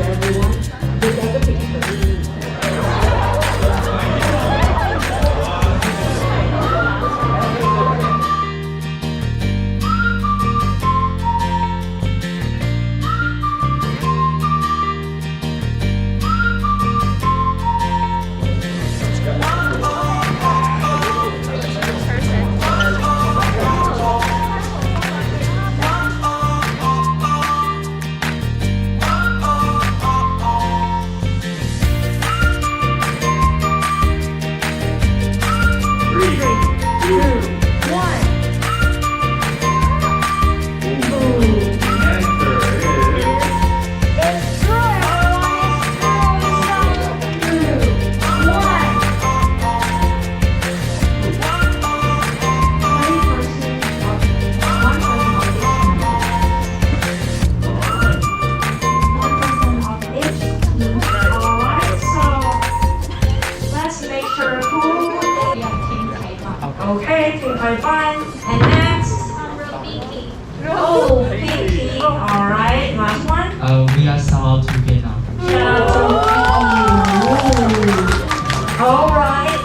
everyone. Look at the picture. Okay, to Taiwan. And next, Pinky. Oh, Pinky. All right, last one. We are shout out to Vietnam. Shout out to Pinky. All right.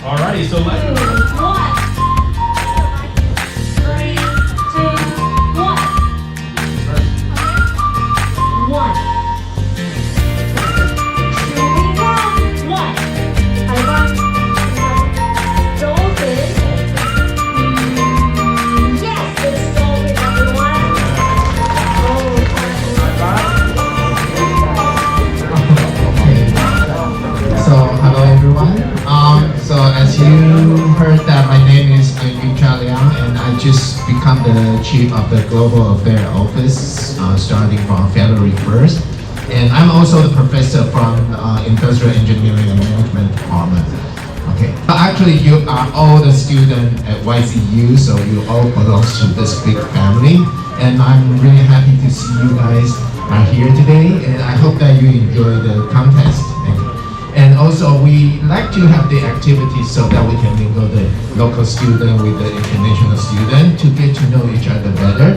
Alrighty, so let's. 2, 1. 3, 2, 1. 1. Here we go. 1. Taiwan. Dolphin. Yes, it's dolphin, everyone. So hello everyone. So as you heard that my name is Yuan Ze and I just become the chief of the Global Affairs Office starting from February 1st. And I'm also the professor from Industrial Engineering and Management Department. Okay, but actually you are all the students at YZU, so you all belong to this big family. And I'm really happy to see you guys are here today, and I hope that you enjoy the contest. Thank you. And also we like to have the activities so that we can mingle the local student with the international student to get to know each other better.